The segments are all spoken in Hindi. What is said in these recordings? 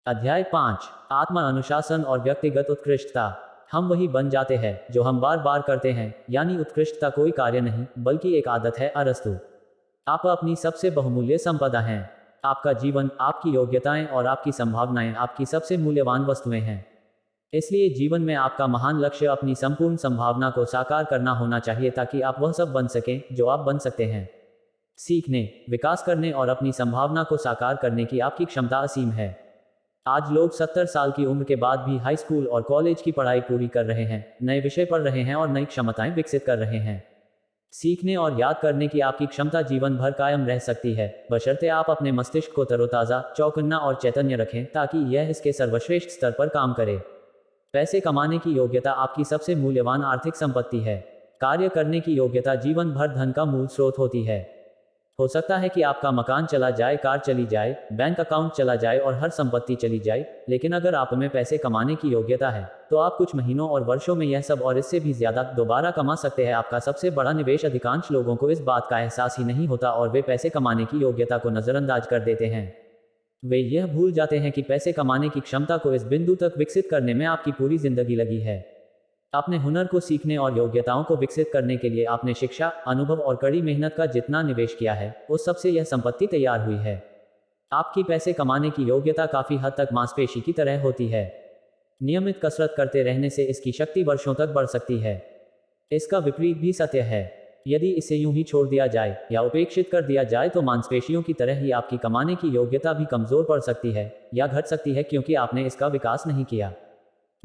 अध्याय 5। आत्म अनुशासन और व्यक्तिगत उत्कृष्टता। हम वही बन जाते हैं जो हम बार बार करते हैं, यानी उत्कृष्टता कोई कार्य नहीं बल्कि एक आदत है। अरस्तु। आप अपनी सबसे बहुमूल्य संपदा हैं। आपका जीवन, आपकी योग्यताएं और आपकी संभावनाएं आपकी सबसे मूल्यवान वस्तुएं हैं। इसलिए जीवन में आपका महान लक्ष्य अपनी संपूर्ण संभावना को साकार करना होना चाहिए ताकि आप वह सब बन सकें जो आप बन सकते हैं। सीखने, विकास करने और अपनी संभावना को साकार करने की आपकी क्षमता असीम है। आज लोग 70 साल की उम्र के बाद भी हाई स्कूल और कॉलेज की पढ़ाई पूरी कर रहे हैं, नए विषय पढ़ रहे हैं और नई क्षमताएं विकसित कर रहे हैं। सीखने और याद करने की आपकी क्षमता जीवन भर कायम रह सकती है, बशर्ते आप अपने मस्तिष्क को तरोताज़ा, चौकन्ना और चैतन्य रखें ताकि यह इसके सर्वश्रेष्ठ स्तर पर काम करे। पैसे कमाने की योग्यता आपकी सबसे मूल्यवान आर्थिक संपत्ति है। कार्य करने की योग्यता जीवन भर धन का मूल स्रोत होती है। हो सकता है कि आपका मकान चला जाए, कार चली जाए, बैंक अकाउंट चला जाए और हर संपत्ति चली जाए, लेकिन अगर आप में पैसे कमाने की योग्यता है तो आप कुछ महीनों और वर्षों में यह सब और इससे भी ज्यादा दोबारा कमा सकते हैं। आपका सबसे बड़ा निवेश, अधिकांश लोगों को इस बात का एहसास ही नहीं होता और वे पैसे कमाने की योग्यता को नजरअंदाज कर देते हैं। वे यह भूल जाते हैं कि पैसे कमाने की क्षमता को इस बिंदु तक विकसित करने में आपकी पूरी जिंदगी लगी है। अपने हुनर को सीखने और योग्यताओं को विकसित करने के लिए आपने शिक्षा, अनुभव और कड़ी मेहनत का जितना निवेश किया है, उस सबसे यह संपत्ति तैयार हुई है। आपकी पैसे कमाने की योग्यता काफी हद तक मांसपेशी की तरह होती है। नियमित कसरत करते रहने से इसकी शक्ति वर्षों तक बढ़ सकती है। इसका विपरीत भी सत्य है। यदि इसे यूं ही छोड़ दिया जाए या उपेक्षित कर दिया जाए तो मांसपेशियों की तरह ही आपकी कमाने की योग्यता भी कमजोर पड़ सकती है या घट सकती है, क्योंकि आपने इसका विकास नहीं किया।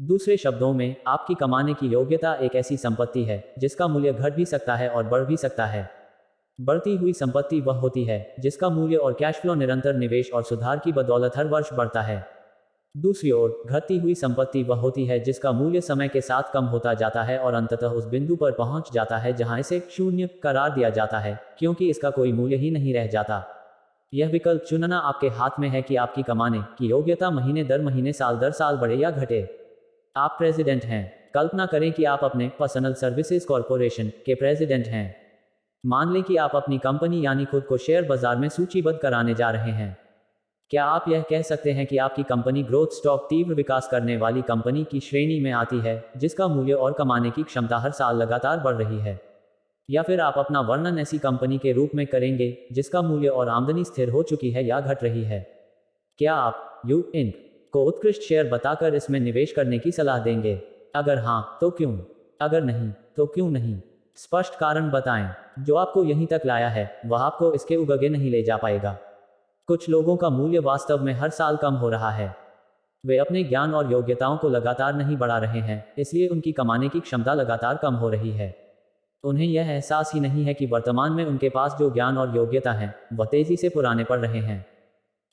दूसरे शब्दों में, आपकी कमाने की योग्यता एक ऐसी संपत्ति है जिसका मूल्य घट भी सकता है और बढ़ भी सकता है। बढ़ती हुई संपत्ति वह होती है जिसका मूल्य और कैश फ्लो निरंतर निवेश और सुधार की बदौलत हर वर्ष बढ़ता है। दूसरी ओर, घटती हुई संपत्ति वह होती है जिसका मूल्य समय के साथ कम होता जाता है और अंततः उस बिंदु पर पहुंच जाता है जहां इसे शून्य करार दिया जाता है, क्योंकि इसका कोई मूल्य ही नहीं रह जाता। यह विकल्प चुनना आपके हाथ में है कि आपकी कमाने की योग्यता महीने दर महीने, साल दर साल बढ़े या घटे। आप प्रेसिडेंट हैं। कल्पना करें कि आप अपने पर्सनल सर्विसेज कॉरपोरेशन के प्रेसिडेंट हैं। मान लें कि आप अपनी कंपनी यानी खुद को शेयर बाजार में सूचीबद्ध कराने जा रहे हैं। क्या आप यह कह सकते हैं कि आपकी कंपनी ग्रोथ स्टॉक, तीव्र विकास करने वाली कंपनी की श्रेणी में आती है जिसका मूल्य और कमाने की क्षमता हर साल लगातार बढ़ रही है? या फिर आप अपना वर्णन ऐसी कंपनी के रूप में करेंगे जिसका मूल्य और आमदनी स्थिर हो चुकी है या घट रही है? क्या आप यू इंक को उत्कृष्ट शेयर बताकर इसमें निवेश करने की सलाह देंगे? अगर हां, तो क्यों? अगर नहीं, तो क्यों नहीं? स्पष्ट कारण बताएं। जो आपको यहीं तक लाया है वह आपको इसके उगगे नहीं ले जा पाएगा। कुछ लोगों का मूल्य वास्तव में हर साल कम हो रहा है। वे अपने ज्ञान और योग्यताओं को लगातार नहीं बढ़ा रहे हैं, इसलिए उनकी कमाने की क्षमता लगातार कम हो रही है। उन्हें यह एहसास ही नहीं है कि वर्तमान में उनके पास जो ज्ञान और योग्यता है वह तेजी से पुराने पड़ रहे हैं।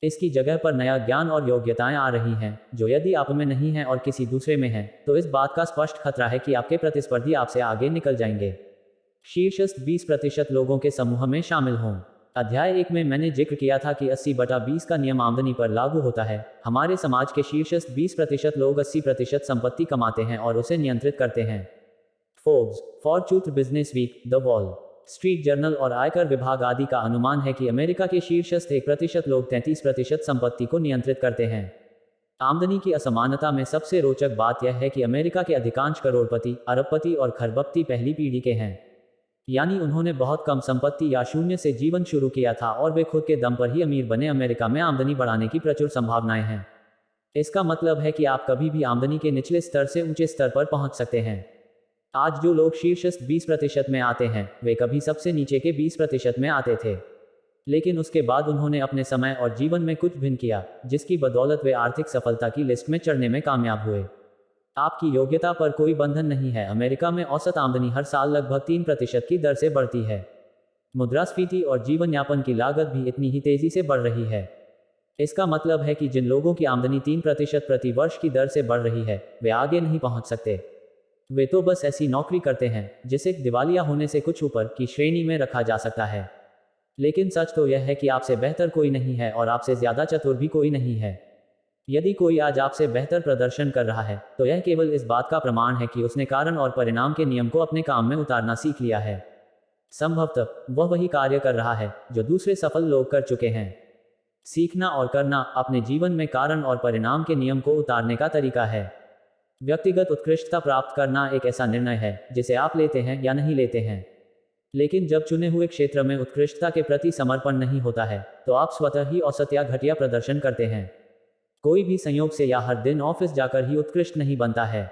इसकी जगह पर नया ज्ञान और योग्यताएं आ रही हैं जो यदि आप में नहीं है और किसी दूसरे में है, तो इस बात का स्पष्ट खतरा है कि आपके प्रतिस्पर्धी आपसे आगे निकल जाएंगे। शीर्षस्थ 20% लोगों के समूह में शामिल हों। अध्याय 1 में मैंने जिक्र किया था कि 80/20 का नियम आमदनी पर लागू होता है। हमारे समाज के शीर्षस्थ 20% लोग 80% संपत्ति कमाते हैं और उसे नियंत्रित करते हैं। Forbes, Fortune Business Week, the Wall Street Journal और आयकर विभाग आदि का अनुमान है कि अमेरिका के शीर्षस्थ 1% लोग 33% संपत्ति को नियंत्रित करते हैं। आमदनी की असमानता में सबसे रोचक बात यह है कि अमेरिका के अधिकांश करोड़पति, अरबपति और खरबपति पहली पीढ़ी के हैं, यानी उन्होंने बहुत कम संपत्ति या शून्य से जीवन शुरू किया था और वे खुद के दम पर ही अमीर बने। अमेरिका में आमदनी बढ़ाने की प्रचुर संभावनाएं हैं। इसका मतलब है कि आप कभी भी आमदनी के निचले स्तर से ऊंचे स्तर पर पहुंच सकते हैं। आज जो लोग शीर्षस्थ 20% में आते हैं वे कभी सबसे नीचे के 20% में आते थे, लेकिन उसके बाद उन्होंने अपने समय और जीवन में कुछ भिन्न किया जिसकी बदौलत वे आर्थिक सफलता की लिस्ट में चढ़ने में कामयाब हुए। आपकी योग्यता पर कोई बंधन नहीं है। अमेरिका में औसत आमदनी हर साल लगभग 3% की दर से बढ़ती है। मुद्रास्फीति और जीवन यापन की लागत भी इतनी ही तेजी से बढ़ रही है। इसका मतलब है कि जिन लोगों की आमदनी 3% प्रति वर्ष की दर से बढ़ रही है वे आगे नहीं पहुंच सकते। वे तो बस ऐसी नौकरी करते हैं जिसे दिवालिया होने से कुछ ऊपर की श्रेणी में रखा जा सकता है। लेकिन सच तो यह है कि आपसे बेहतर कोई नहीं है और आपसे ज्यादा चतुर भी कोई नहीं है। यदि कोई आज आपसे बेहतर प्रदर्शन कर रहा है तो यह केवल इस बात का प्रमाण है कि उसने कारण और परिणाम के नियम को अपने काम में उतारना सीख लिया है। संभवतः वह वही कार्य कर रहा है जो दूसरे सफल लोग कर चुके हैं। सीखना और करना अपने जीवन में कारण और परिणाम के नियम को उतारने का तरीका है। व्यक्तिगत उत्कृष्टता प्राप्त करना एक ऐसा निर्णय है जिसे आप लेते हैं या नहीं लेते हैं। लेकिन जब चुने हुए क्षेत्र में उत्कृष्टता के प्रति समर्पण नहीं होता है, तो आप स्वतः ही औसत या घटिया प्रदर्शन करते हैं। कोई भी संयोग से या हर दिन ऑफिस जाकर ही उत्कृष्ट नहीं बनता है।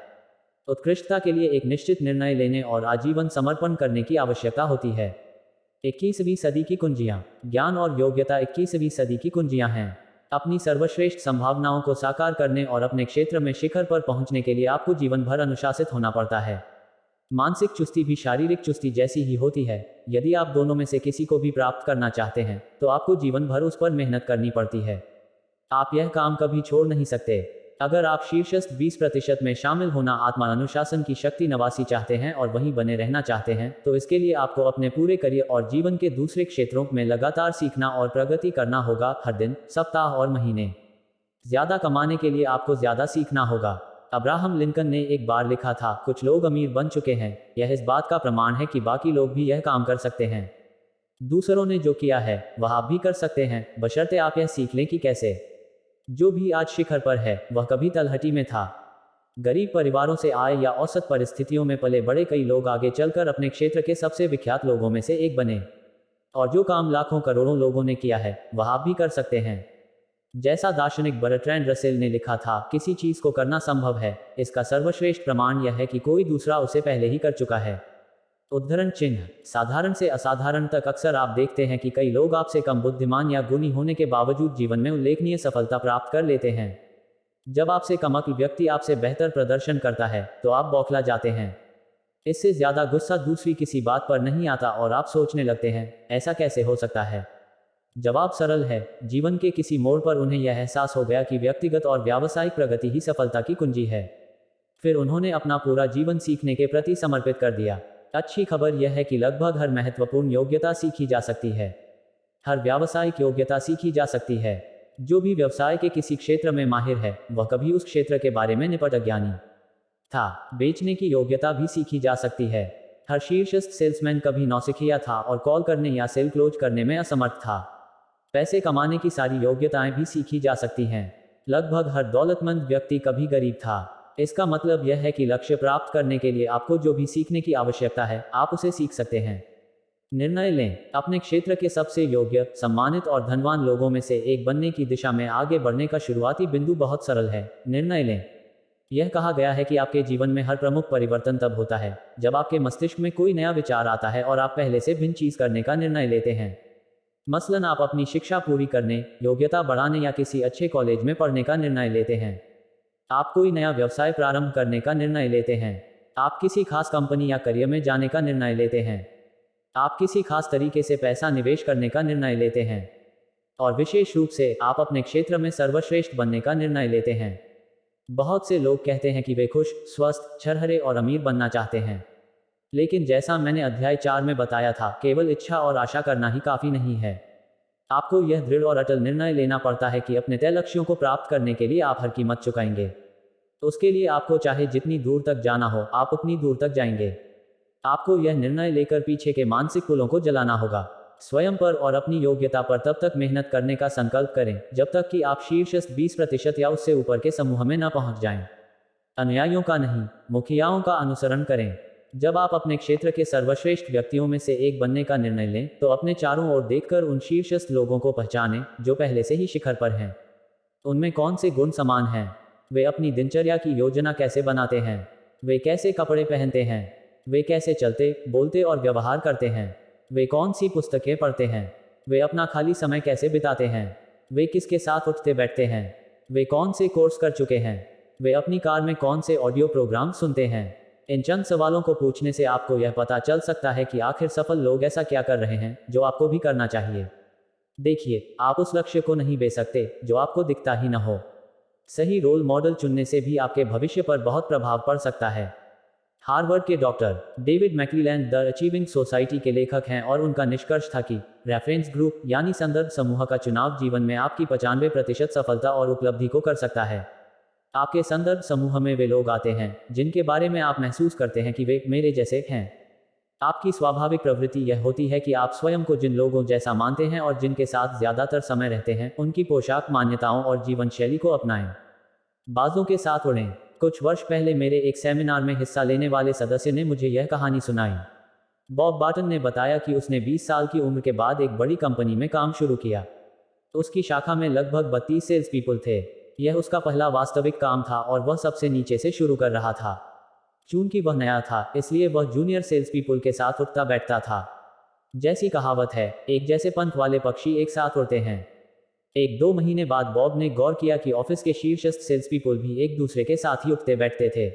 उत्कृष्टता के लिए एक निश्चित निर्णय लेने और आजीवन समर्पण करने की आवश्यकता होती है। 21वीं सदी की कुंजियां। ज्ञान और योग्यता 21वीं सदी की कुंजियां हैं। अपनी सर्वश्रेष्ठ संभावनाओं को साकार करने और अपने क्षेत्र में शिखर पर पहुंचने के लिए आपको जीवन भर अनुशासित होना पड़ता है। मानसिक चुस्ती भी शारीरिक चुस्ती जैसी ही होती है। यदि आप दोनों में से किसी को भी प्राप्त करना चाहते हैं, तो आपको जीवन भर उस पर मेहनत करनी पड़ती है। आप यह काम कभी छोड़ नहीं सकते। अगर आप शीर्षस्थ 20% में शामिल होना आत्मा अनुशासन की शक्ति नवासी चाहते हैं और वहीं बने रहना चाहते हैं, तो इसके लिए आपको अपने पूरे करियर और जीवन के दूसरे क्षेत्रों में लगातार सीखना और प्रगति करना होगा, हर दिन, सप्ताह और महीने। ज्यादा कमाने के लिए आपको ज्यादा सीखना होगा। अब्राहम लिंकन ने एक बार लिखा था, कुछ लोग अमीर बन चुके हैं, यह इस बात का प्रमाण है कि बाकी लोग भी यह काम कर सकते हैं। दूसरों ने जो किया है वह आप भी कर सकते हैं, बशर्ते आप यह सीख लें कि कैसे। जो भी आज शिखर पर है वह कभी तलहटी में था। गरीब परिवारों से आए या औसत परिस्थितियों में पले बड़े कई लोग आगे चलकर अपने क्षेत्र के सबसे विख्यात लोगों में से एक बने। और जो काम लाखों करोड़ों लोगों ने किया है वह आप भी कर सकते हैं। जैसा दार्शनिक बर्ट्रैंड रसेल ने लिखा था, किसी चीज को करना संभव है, इसका सर्वश्रेष्ठ प्रमाण यह है कि कोई दूसरा उसे पहले ही कर चुका है। उद्धरण चिन्ह। साधारण से असाधारण तक अक्सर आप देखते हैं कि कई लोग आपसे कम बुद्धिमान या गुणी होने के बावजूद जीवन में उल्लेखनीय सफलता प्राप्त कर लेते हैं। जब आपसे कम अक्ल व्यक्ति आपसे बेहतर प्रदर्शन करता है तो आप बौखला जाते हैं। इससे ज्यादा गुस्सा दूसरी किसी बात पर नहीं आता और आप सोचने लगते हैं, ऐसा कैसे हो सकता है। जवाब सरल है। जीवन के किसी मोड़ पर उन्हें यह एहसास हो गया कि व्यक्तिगत और व्यावसायिक प्रगति ही सफलता की कुंजी है। फिर उन्होंने अपना पूरा जीवन सीखने के प्रति समर्पित कर दिया। अच्छी खबर यह है कि लगभग हर महत्वपूर्ण योग्यता सीखी जा सकती है। हर व्यावसायिक योग्यता सीखी जा सकती है। जो भी व्यवसाय के किसी क्षेत्र में माहिर है वह कभी उस क्षेत्र के बारे में निपट अज्ञानी था। बेचने की योग्यता भी सीखी जा सकती है। हर शीर्षस्थ सेल्समैन कभी नौसिखिया था और कॉल करने या सेल क्लोज करने में असमर्थ था। पैसे कमाने की सारी योग्यताएं भी सीखी जा सकती हैं। लगभग हर दौलतमंद व्यक्ति कभी गरीब था। इसका मतलब यह है कि लक्ष्य प्राप्त करने के लिए आपको जो भी सीखने की आवश्यकता है आप उसे सीख सकते हैं। निर्णय लें। अपने क्षेत्र के सबसे योग्य, सम्मानित और धनवान लोगों में से एक बनने की दिशा में आगे बढ़ने का शुरुआती बिंदु बहुत सरल है, निर्णय लें। यह कहा गया है कि आपके जीवन में हर प्रमुख परिवर्तन तब होता है जब आपके मस्तिष्क में कोई नया विचार आता है और आप पहले से भिन्न चीज करने का निर्णय लेते हैं। मसलन आप अपनी शिक्षा पूरी करने, योग्यता बढ़ाने या किसी अच्छे कॉलेज में पढ़ने का निर्णय लेते हैं। आप कोई नया व्यवसाय प्रारंभ करने का निर्णय लेते हैं। आप किसी खास कंपनी या करियर में जाने का निर्णय लेते हैं। आप किसी खास तरीके से पैसा निवेश करने का निर्णय लेते हैं। और विशेष रूप से आप अपने क्षेत्र में सर्वश्रेष्ठ बनने का निर्णय लेते हैं। बहुत से लोग कहते हैं कि वे खुश, स्वस्थ, छरहरे और अमीर बनना चाहते हैं। लेकिन जैसा मैंने अध्याय 4 में बताया था, केवल इच्छा और आशा करना ही काफी नहीं है। आपको यह दृढ़ और अटल निर्णय लेना पड़ता है कि अपने तय लक्ष्यों को प्राप्त करने के लिए आप हर कीमत चुकाएंगे। तो उसके लिए आपको चाहे जितनी दूर तक जाना हो आप उतनी दूर तक जाएंगे। आपको यह निर्णय लेकर पीछे के मानसिक पुलों को जलाना होगा। स्वयं पर और अपनी योग्यता पर तब तक मेहनत करने का संकल्प करें जब तक कि आप शीर्षस्थ 20% या उससे ऊपर के समूह में न पहुंच जाएं। अनुयायियों का नहीं, मुखियाओं का अनुसरण करें। जब आप अपने क्षेत्र के सर्वश्रेष्ठ व्यक्तियों में से एक बनने का निर्णय लें तो अपने चारों ओर देखकर उन शीर्षस्थ लोगों को पहचानें जो पहले से ही शिखर पर हैं। उनमें कौन से गुण समान हैं? वे अपनी दिनचर्या की योजना कैसे बनाते हैं? वे कैसे कपड़े पहनते हैं? वे कैसे चलते, बोलते और व्यवहार करते हैं? वे कौन सी पुस्तकें पढ़ते हैं? वे अपना खाली समय कैसे बिताते हैं? वे किसके साथ उठते बैठते हैं? वे कौन से कोर्स कर चुके हैं? वे अपनी कार में कौन से ऑडियो प्रोग्राम सुनते हैं? इन चंद सवालों को पूछने से आपको यह पता चल सकता है कि आखिर सफल लोग ऐसा क्या कर रहे हैं जो आपको भी करना चाहिए। देखिए, आप उस लक्ष्य को नहीं बे सकते जो आपको दिखता ही न हो। सही रोल मॉडल चुनने से भी आपके भविष्य पर बहुत प्रभाव पड़ सकता है। हार्वर्ड के doctor David McClelland the achieving society के लेखक हैं और उनका निष्कर्ष था कि रेफरेंस ग्रुप यानी संदर्भ समूह का चुनाव जीवन में आपकी 95% सफलता और उपलब्धि को कर सकता है। आपके संदर्भ समूह में वे लोग आते हैं जिनके बारे में आप महसूस करते हैं कि वे मेरे जैसे हैं। आपकी स्वाभाविक प्रवृत्ति यह होती है कि आप स्वयं को जिन लोगों जैसा मानते हैं और जिनके साथ ज्यादातर समय रहते हैं उनकी पोशाक, मान्यताओं और जीवन शैली को अपनाएं। बाजों के साथ उड़ें। कुछ वर्ष पहले मेरे एक सेमिनार में हिस्सा लेने वाले सदस्य ने मुझे यह कहानी सुनाई। बॉब बार्टन ने बताया कि उसने 20 साल की उम्र के बाद एक बड़ी कंपनी में काम शुरू किया। उसकी शाखा में लगभग 32 सेल्स पीपल थे। यह उसका पहला वास्तविक काम था और वह सबसे नीचे से शुरू कर रहा था। चूंकि वह नया था, इसलिए वह जूनियर सेल्स पीपल के साथ उठता बैठता था। जैसी कहावत है, एक जैसे पंख वाले पक्षी एक साथ उड़ते हैं। 1-2 महीने बाद बॉब ने गौर किया कि ऑफिस के शीर्षस्थ सेल्स पीपल भी एक दूसरे के साथ ही उठते बैठते थे।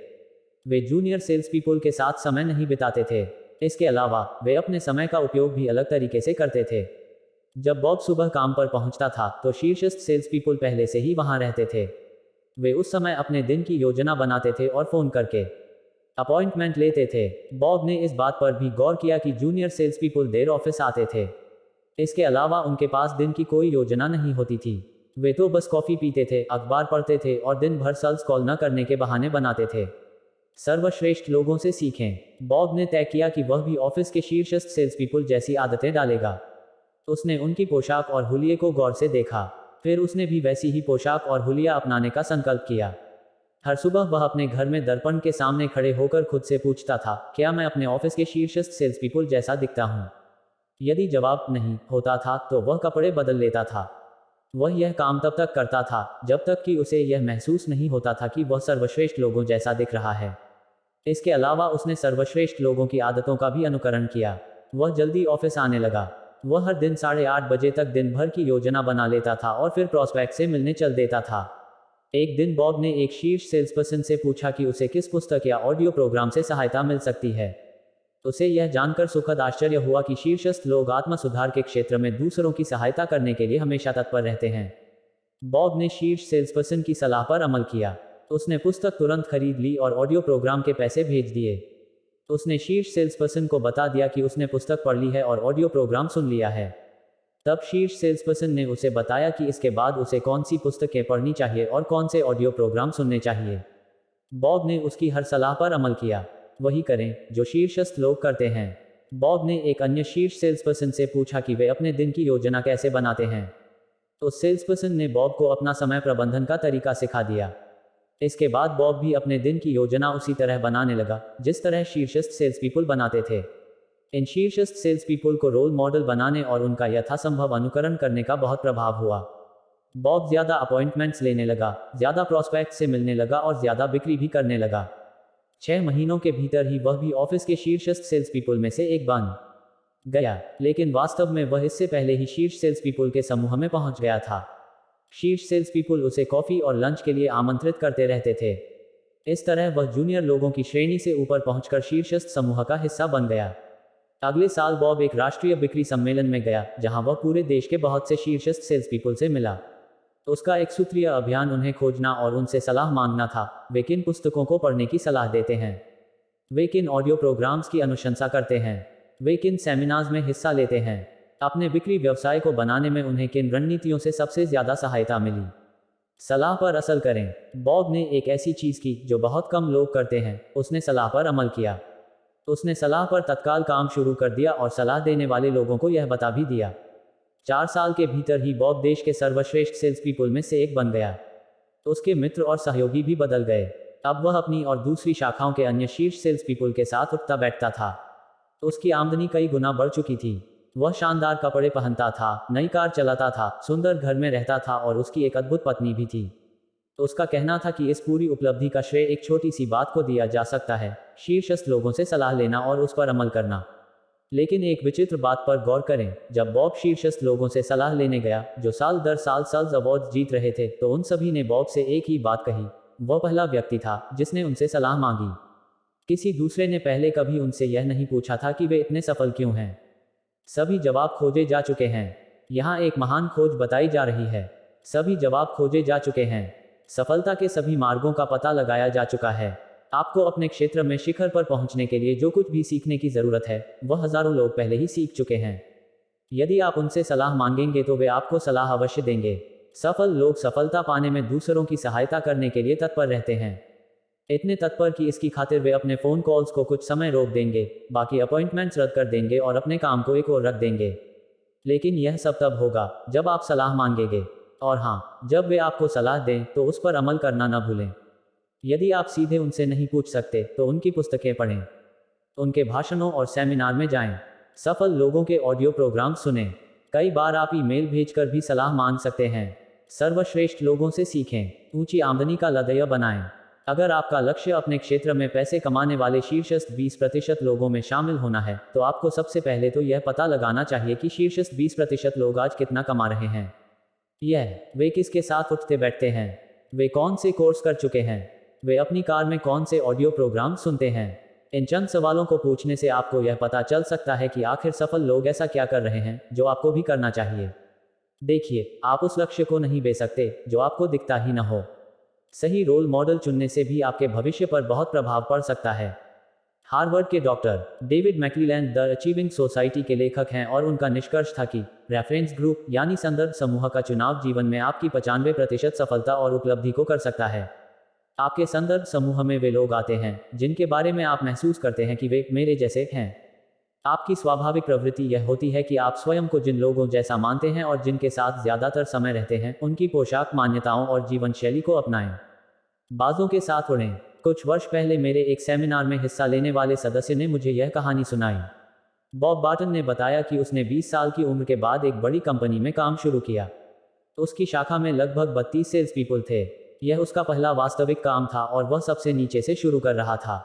वे जूनियर सेल्स पीपल के साथ समय नहीं बिताते थे। इसके अलावा वे अपने समय का उपयोग भी अलग तरीके से करते थे। जब बॉब सुबह काम पर पहुंचता था तो शीर्षस्थ सेल्स पीपल पहले से ही वहां रहते थे। वे उस समय अपने दिन की योजना बनाते थे और फोन करके अपॉइंटमेंट लेते थे। बॉब ने इस बात पर भी गौर किया कि जूनियर सेल्स पीपल देर ऑफिस आते थे। इसके अलावा उनके पास दिन की कोई योजना नहीं होती थी। वे तो बस कॉफी पीते थे, अखबार पढ़ते थे और दिन भर सेल्स कॉल न करने के बहाने बनाते थे। सर्वश्रेष्ठ लोगों से सीखें। बॉब ने तय किया कि वह भी ऑफिस के शीर्षस्थ सेल्स पीपल जैसी आदतें डालेगा। उसने उनकी पोशाक और हुलिये को गौर से देखा। फिर उसने भी वैसी ही पोशाक और हुलिया अपनाने का संकल्प किया। हर सुबह वह अपने घर में दर्पण के सामने खड़े होकर खुद से पूछता था, क्या मैं अपने ऑफिस के शीर्षस्थ सेल्स पीपल जैसा दिखता हूँ? यदि जवाब नहीं होता था तो वह कपड़े बदल लेता था। वह यह काम तब तक करता था जब तक कि उसे यह महसूस नहीं होता था कि वह सर्वश्रेष्ठ लोगों जैसा दिख रहा है। इसके अलावा उसने सर्वश्रेष्ठ लोगों की आदतों का भी अनुकरण किया। वह जल्दी ऑफिस आने लगा। वह हर दिन 8:30 बजे तक दिन भर की योजना बना लेता था और फिर प्रॉस्पेक्ट से मिलने चल देता था। एक दिन बॉब ने एक शीर्ष सेल्सपर्सन से पूछा कि उसे किस पुस्तक या ऑडियो प्रोग्राम से सहायता मिल सकती है। उसे यह जानकर सुखद आश्चर्य हुआ कि शीर्षस्थ लोग आत्म सुधार के क्षेत्र में दूसरों की सहायता करने के लिए हमेशा तत्पर रहते हैं। बॉब ने शीर्ष सेल्सपर्सन की सलाह पर अमल किया। उसने पुस्तक तुरंत खरीद ली और ऑडियो प्रोग्राम के पैसे भेज दिए। उसने शीर्ष सेल्सपर्सन को बता दिया कि उसने पुस्तक पढ़ ली है और ऑडियो प्रोग्राम सुन लिया है। तब शीर्ष सेल्सपर्सन ने उसे बताया कि इसके बाद उसे कौन सी पुस्तकें पढ़नी चाहिए और कौन से ऑडियो प्रोग्राम सुनने चाहिए। बॉब ने उसकी हर सलाह पर अमल किया। वही करें जो शीर्षस्थ लोग करते हैं। बॉब ने एक अन्य शीर्ष सेल्सपर्सन से पूछा कि वे अपने दिन की योजना कैसे बनाते हैं। उस सेल्सपर्सन ने बॉब को अपना समय प्रबंधन का तरीका सिखा दिया। इसके बाद बॉब भी अपने दिन की योजना उसी तरह बनाने लगा जिस तरह शीर्षस्थ सेल्स पीपल बनाते थे। इन शीर्षस्थ सेल्स पीपल को रोल मॉडल बनाने और उनका यथासंभव अनुकरण करने का बहुत प्रभाव हुआ। बॉब ज्यादा अपॉइंटमेंट्स लेने लगा, ज्यादा प्रॉस्पेक्ट से मिलने लगा और ज्यादा बिक्री भी करने लगा। 6 महीनों के भीतर ही वह भी ऑफिस के शीर्षस्थ सेल्स पीपल में से एक बन गया। लेकिन वास्तव में वह इससे पहले ही शीर्ष सेल्स पीपल के समूह में पहुंच गया था। शीर्ष सेल्स पीपल उसे कॉफी और लंच के लिए आमंत्रित करते रहते थे। इस तरह वह जूनियर लोगों की श्रेणी से ऊपर पहुंचकर शीर्षस्थ समूह का हिस्सा बन गया। अगले साल बॉब एक राष्ट्रीय बिक्री सम्मेलन में गया जहां वह पूरे देश के बहुत से शीर्षस्थ सेल्स पीपल से मिला। उसका एक सूत्रीय अभियान उन्हें खोजना और उनसे सलाह मांगना था। वे किन पुस्तकों को पढ़ने की सलाह देते हैं, वे किन ऑडियो प्रोग्राम्स की अनुशंसा करते हैं, वे किन सेमिनार्स में हिस्सा लेते हैं, अपने बिक्री व्यवसाय को बनाने में उन्हें किन रणनीतियों से सबसे ज्यादा सहायता मिली। सलाह पर असल करें। बॉब ने एक ऐसी चीज की जो बहुत कम लोग करते हैं, उसने सलाह पर अमल किया। उसने सलाह पर तत्काल काम शुरू कर दिया और सलाह देने वाले लोगों को यह बता भी दिया। 4 साल के भीतर ही बॉब देश के सर्वश्रेष्ठ सेल्स पीपल में से एक बन गया। उसके मित्र और सहयोगी भी बदल गए। अब वह अपनी और दूसरी शाखाओं के अन्य शीर्ष सेल्स पीपल के साथ उठता बैठता था। उसकी आमदनी कई गुना बढ़ चुकी थी। वह शानदार कपड़े पहनता था, नई कार चलाता था, सुंदर घर में रहता था और उसकी एक अद्भुत पत्नी भी थी। तो उसका कहना था कि इस पूरी उपलब्धि का श्रेय एक छोटी सी बात को दिया जा सकता है, शीर्षस्थ लोगों से सलाह लेना और उस पर अमल करना। लेकिन एक विचित्र बात पर गौर करें, जब बॉब शीर्षस्थ लोगों से सलाह लेने गया जो साल दर साल सेल्स अवार्ड जीत रहे थे, तो उन सभी ने बॉब से एक ही बात कही। वह पहला व्यक्ति था जिसने उनसे सलाह मांगी। किसी दूसरे ने पहले कभी उनसे यह नहीं पूछा था कि वे इतने सफल क्यों हैं। सभी जवाब खोजे जा चुके हैं। यहाँ एक महान खोज बताई जा रही है। सभी जवाब खोजे जा चुके हैं। सफलता के सभी मार्गों का पता लगाया जा चुका है। आपको अपने क्षेत्र में शिखर पर पहुंचने के लिए जो कुछ भी सीखने की जरूरत है, वह हजारों लोग पहले ही सीख चुके हैं। यदि आप उनसे सलाह मांगेंगे तो वे आपको सलाह अवश्य देंगे। सफल लोग सफलता पाने में दूसरों की सहायता करने के लिए तत्पर रहते हैं। इतने तत्पर कि इसकी खातिर वे अपने फ़ोन कॉल्स को कुछ समय रोक देंगे, बाकी अपॉइंटमेंट्स रद्द कर देंगे और अपने काम को एक ओर रख देंगे। लेकिन यह सब तब होगा जब आप सलाह मांगेंगे। और हाँ, जब वे आपको सलाह दें तो उस पर अमल करना न भूलें। यदि आप सीधे उनसे नहीं पूछ सकते तो उनकी पुस्तकें पढ़ें, उनके भाषणों और सेमिनार में जाएं, सफल लोगों के ऑडियो प्रोग्राम सुनें। कई बार आप ईमेल भेजकर भी सलाह मांग सकते हैं। सर्वश्रेष्ठ लोगों से सीखें, ऊंची आमदनी का लक्ष्य बनाएं। अगर आपका लक्ष्य अपने क्षेत्र में पैसे कमाने वाले शीर्षस्थ 20% लोगों में शामिल होना है, तो आपको सबसे पहले तो यह पता लगाना चाहिए कि शीर्षस्थ 20% लोग आज कितना कमा रहे हैं। वे किसके साथ उठते बैठते हैं, वे कौन से कोर्स कर चुके हैं, वे अपनी कार में कौन से ऑडियो प्रोग्राम सुनते हैं। इन चंद सवालों को पूछने से आपको यह पता चल सकता है कि आखिर सफल लोग ऐसा क्या कर रहे हैं जो आपको भी करना चाहिए। देखिए, आप उस लक्ष्य को नहीं बे सकते जो आपको दिखता ही न हो। सही रोल मॉडल चुनने से भी आपके भविष्य पर बहुत प्रभाव पड़ सकता है। हार्वर्ड के doctor David McClelland the achieving society के लेखक हैं और उनका निष्कर्ष था कि रेफरेंस ग्रुप यानी संदर्भ समूह का चुनाव जीवन में आपकी 95% सफलता और उपलब्धि को कर सकता है। आपके संदर्भ समूह में वे लोग आते हैं जिनके बारे में आप महसूस करते हैं कि वे मेरे जैसे हैं। आपकी स्वाभाविक प्रवृत्ति यह होती है कि आप स्वयं को जिन लोगों जैसा मानते हैं और जिनके साथ ज्यादातर समय रहते हैं उनकी पोशाक, मान्यताओं और जीवन शैली को अपनाएं। बाजों के साथ उड़ें। कुछ वर्ष पहले मेरे एक सेमिनार में हिस्सा लेने वाले सदस्य ने मुझे यह कहानी सुनाई। बॉब बार्टन ने बताया कि उसने 20 साल की उम्र के बाद एक बड़ी कंपनी में काम शुरू किया। उसकी शाखा में लगभग 32 सेल्स पीपल थे। यह उसका पहला वास्तविक काम था और वह सबसे नीचे से शुरू कर रहा था।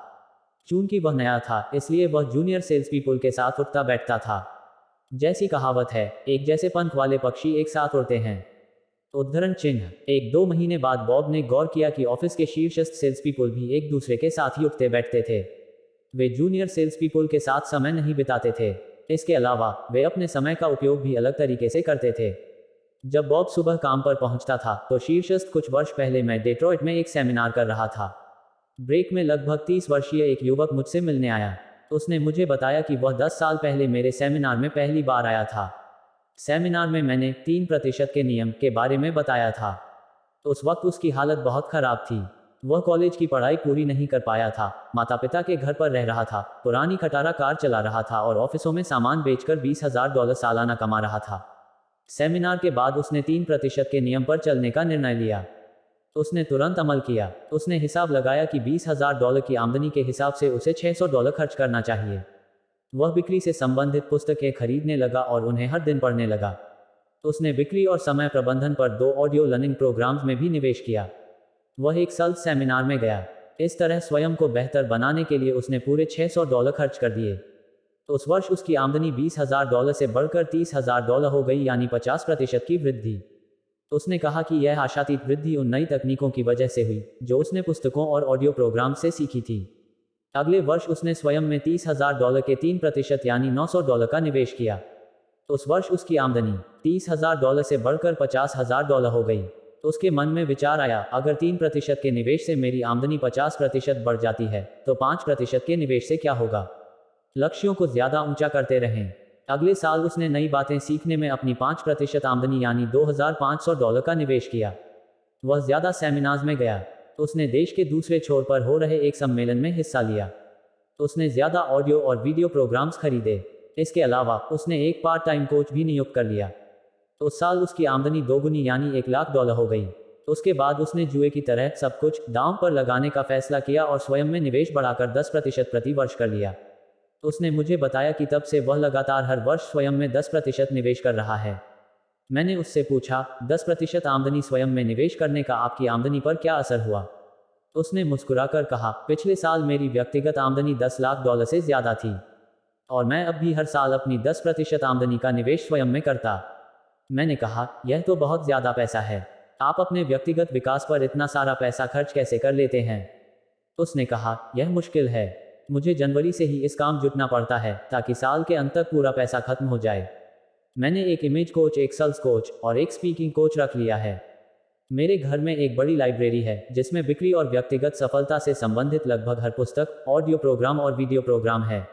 चूंकि वह नया था, इसलिए वह जूनियर सेल्स पीपल के साथ उठता बैठता था। जैसी कहावत है, एक जैसे पंख वाले पक्षी एक साथ उड़ते हैं। उद्धरण चिन्ह। 1-2 महीने बाद बॉब ने गौर किया कि ऑफिस के शीर्षस्थ सेल्स पीपल भी एक दूसरे के साथ ही उठते बैठते थे। वे जूनियर सेल्स पीपल के साथ समय नहीं बिताते थे। इसके अलावा वे अपने समय का उपयोग भी अलग तरीके से करते थे। जब बॉब सुबह काम पर पहुंचता था तो शीर्षस्थ कुछ वर्ष पहले मैं डेट्रॉइट में एक सेमिनार कर रहा था। ब्रेक में लगभग 30 वर्षीय एक युवक मुझसे मिलने आया। उसने मुझे बताया कि वह 10 साल पहले मेरे सेमिनार में पहली बार आया था। सेमिनार में मैंने 3% के नियम के बारे में बताया था। उस वक्त उसकी हालत बहुत खराब थी। वह कॉलेज की पढ़ाई पूरी नहीं कर पाया था, माता पिता के घर पर रह रहा था, पुरानी खटारा कार चला रहा था और ऑफिसों में सामान बेचकर $20,000 सालाना कमा रहा था। सेमिनार के बाद उसने 3% के नियम पर चलने का निर्णय लिया। उसने तुरंत अमल किया। उसने हिसाब लगाया कि $20,000 की आमदनी के हिसाब से उसे $600 खर्च करना चाहिए। वह बिक्री से संबंधित पुस्तकें खरीदने लगा और उन्हें हर दिन पढ़ने लगा। उसने बिक्री और समय प्रबंधन पर 2 ऑडियो लर्निंग प्रोग्राम्स में भी निवेश किया। वह एक सेल्स सेमिनार में गया। इस तरह स्वयं को बेहतर बनाने के लिए उसने पूरे $600 खर्च कर दिए। उस वर्ष उसकी आमदनी $20,000 से बढ़कर $30,000 हो गई, यानी 50% की वृद्धि। उसने कहा कि यह आशातीत वृद्धि उन नई तकनीकों की वजह से हुई जो उसने पुस्तकों और ऑडियो प्रोग्राम से सीखी थी। अगले वर्ष उसने स्वयं में $30,000 के 3% यानी $900 का निवेश किया। उस वर्ष उसकी आमदनी $30,000 से बढ़कर $50,000 हो गई। उसके मन में विचार आया, अगर 3% के निवेश से मेरी आमदनी 50% बढ़ जाती है तो 5% के निवेश से क्या होगा। लक्ष्यों को ज्यादा ऊंचा करते रहें। अगले साल उसने नई बातें सीखने में अपनी 5% आमदनी यानी $2,500 का निवेश किया। वह ज्यादा सेमिनार्स में गया। उसने देश के दूसरे छोर पर हो रहे एक सम्मेलन में हिस्सा लिया। उसने ज्यादा ऑडियो और वीडियो प्रोग्राम्स खरीदे। इसके अलावा उसने एक पार्ट टाइम कोच भी नियुक्त कर लिया। उस साल उसकी आमदनी दोगुनी यानी $1,00,000 हो गई। उसके बाद उसने जुए की तरह सब कुछ दांव पर लगाने का फैसला किया और स्वयं में निवेश बढ़ाकर 10% प्रति वर्ष कर लिया। उसने मुझे बताया कि तब से वह लगातार हर वर्ष स्वयं में 10% निवेश कर रहा है। मैंने उससे पूछा, 10% आमदनी स्वयं में निवेश करने का आपकी आमदनी पर क्या असर हुआ? उसने मुस्कुराकर कहा, पिछले साल मेरी व्यक्तिगत आमदनी $10,00,000 से ज्यादा थी और मैं अब भी हर साल अपनी 10% आमदनी का निवेश स्वयं में करता। मैंने कहा, यह तो बहुत ज्यादा पैसा है। आप अपने व्यक्तिगत विकास पर इतना सारा पैसा खर्च कैसे कर लेते हैं? उसने कहा, यह मुश्किल है। मुझे जनवरी से ही इस काम जुटना पड़ता है ताकि साल के अंत तक पूरा पैसा खत्म हो जाए। मैंने एक इमेज कोच, एक सेल्स कोच और एक स्पीकिंग कोच रख लिया है। मेरे घर में एक बड़ी लाइब्रेरी है जिसमें बिक्री और व्यक्तिगत सफलता से संबंधित लगभग हर पुस्तक, ऑडियो प्रोग्राम और वीडियो प्रोग्राम है।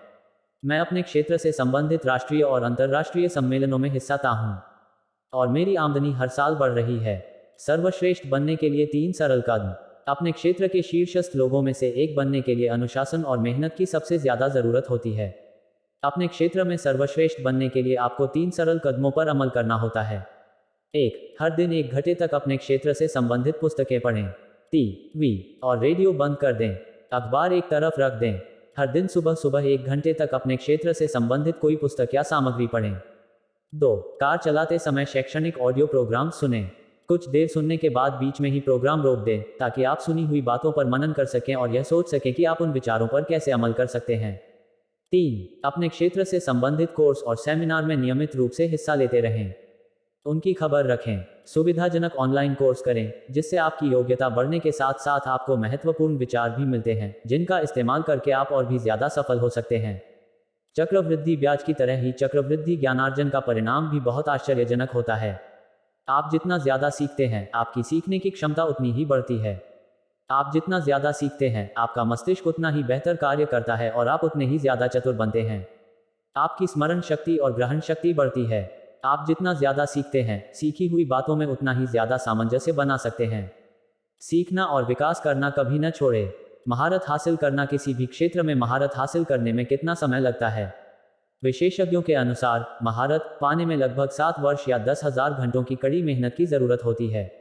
मैं अपने क्षेत्र से संबंधित राष्ट्रीय और अंतर्राष्ट्रीय सम्मेलनों में हिस्सा लेता हूँ और मेरी आमदनी हर साल बढ़ रही है। सर्वश्रेष्ठ बनने के लिए 3 सरल कदम। अपने क्षेत्र के शीर्षस्थ लोगों में से एक बनने के लिए अनुशासन और मेहनत की सबसे ज्यादा जरूरत होती है। अपने क्षेत्र में सर्वश्रेष्ठ बनने के लिए आपको 3 सरल कदमों पर अमल करना होता है। 1. हर दिन 1 घंटे तक अपने क्षेत्र से संबंधित पुस्तकें पढ़ें। टीवी और रेडियो बंद कर दें। अखबार एक तरफ रख दें। हर दिन सुबह सुबह 1 घंटे तक अपने क्षेत्र से संबंधित कोई पुस्तक या सामग्री पढ़ें। 2. कार चलाते समय शैक्षणिक ऑडियो प्रोग्राम सुनें। कुछ देर सुनने के बाद बीच में ही प्रोग्राम रोक दें, ताकि आप सुनी हुई बातों पर मनन कर सकें और यह सोच सकें कि आप उन विचारों पर कैसे अमल कर सकते हैं। 3. अपने क्षेत्र से संबंधित कोर्स और सेमिनार में नियमित रूप से हिस्सा लेते रहें। उनकी खबर रखें। सुविधाजनक ऑनलाइन कोर्स करें, जिससे आपकी योग्यता बढ़ने के साथ साथ आपको महत्वपूर्ण विचार भी मिलते हैं, जिनका इस्तेमाल करके आप और भी ज्यादा सफल हो सकते हैं। चक्रवृद्धि ब्याज की तरह ही चक्रवृद्धि ज्ञानार्जन का परिणाम भी बहुत आश्चर्यजनक होता है। आप जितना ज्यादा सीखते हैं, आपकी सीखने की क्षमता उतनी ही बढ़ती है। आप जितना ज्यादा सीखते हैं, आपका मस्तिष्क उतना ही बेहतर कार्य करता है और आप उतने ही ज्यादा चतुर बनते हैं। आपकी स्मरण शक्ति और ग्रहण शक्ति बढ़ती है। आप जितना ज्यादा सीखते हैं, सीखी हुई बातों में उतना ही ज्यादा सामंजस्य बना सकते हैं। सीखना और विकास करना कभी न छोड़े। महारत हासिल करना। किसी भी क्षेत्र में महारत हासिल करने में कितना समय लगता है? विशेषज्ञों के अनुसार महारत पाने में लगभग 7 वर्ष या 10,000 घंटों की कड़ी मेहनत की जरूरत होती है।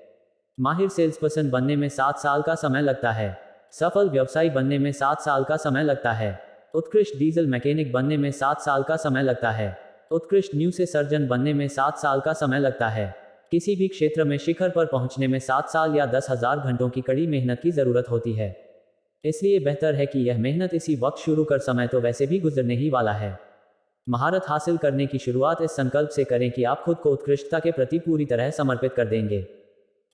माहिर सेल्सपर्सन बनने में 7 साल का समय लगता है। सफल व्यवसायी बनने में 7 साल का समय लगता है। उत्कृष्ट डीजल मैकेनिक बनने में 7 साल का समय लगता है। उत्कृष्ट न्यूरो सर्जन बनने में 7 साल का समय लगता है। किसी भी क्षेत्र में शिखर पर पहुंचने में 7 साल या 10,000 घंटों की कड़ी मेहनत की जरूरत होती है। इसलिए बेहतर है कि यह मेहनत इसी वक्त शुरू कर, समय तो वैसे भी गुजरने ही वाला है। महारत हासिल करने की शुरुआत इस संकल्प से करें कि आप खुद को उत्कृष्टता के प्रति पूरी तरह समर्पित कर देंगे।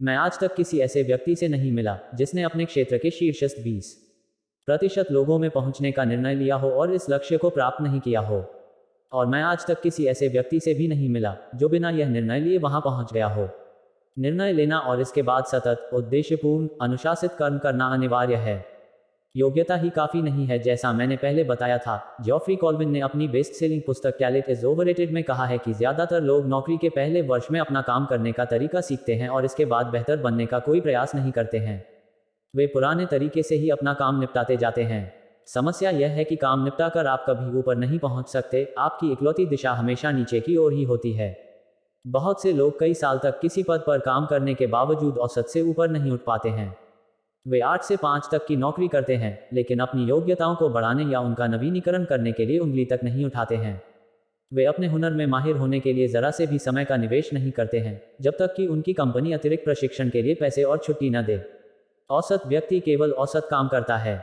मैं आज तक किसी ऐसे व्यक्ति से नहीं मिला जिसने अपने क्षेत्र के शीर्षस्थ 20% लोगों में पहुंचने का निर्णय लिया हो और इस लक्ष्य को प्राप्त नहीं किया हो। और मैं आज तक किसी ऐसे व्यक्ति से भी नहीं मिला जो बिना यह निर्णय लिए वहां पहुंच गया हो। निर्णय लेना और इसके बाद सतत, उद्देश्यपूर्ण, अनुशासित कर्म करना अनिवार्य है। योग्यता ही काफी नहीं है। जैसा मैंने पहले बताया था, जॉफ्री कॉल्विन ने अपनी बेस्ट सेलिंग पुस्तक टैलेंट इज ओवररेटेड में कहा है कि ज्यादातर लोग नौकरी के पहले वर्ष में अपना काम करने का तरीका सीखते हैं और इसके बाद बेहतर बनने का कोई प्रयास नहीं करते हैं। वे पुराने तरीके से ही अपना काम निपटाते जाते हैं। समस्या यह है कि काम निपटाकर आप कभी ऊपर नहीं पहुंच सकते। आपकी इकलौती दिशा हमेशा नीचे की ओर ही होती है। बहुत से लोग कई साल तक किसी पद पर काम करने के बावजूद औसत से ऊपर नहीं उठ पाते हैं। वे 8 से 5 तक की नौकरी करते हैं, लेकिन अपनी योग्यताओं को बढ़ाने या उनका नवीनीकरण करने के लिए उंगली तक नहीं उठाते हैं। वे अपने हुनर में माहिर होने के लिए जरा से भी समय का निवेश नहीं करते हैं, जब तक कि उनकी कंपनी अतिरिक्त प्रशिक्षण के लिए पैसे और छुट्टी न दे। औसत व्यक्ति केवल औसत काम करता है।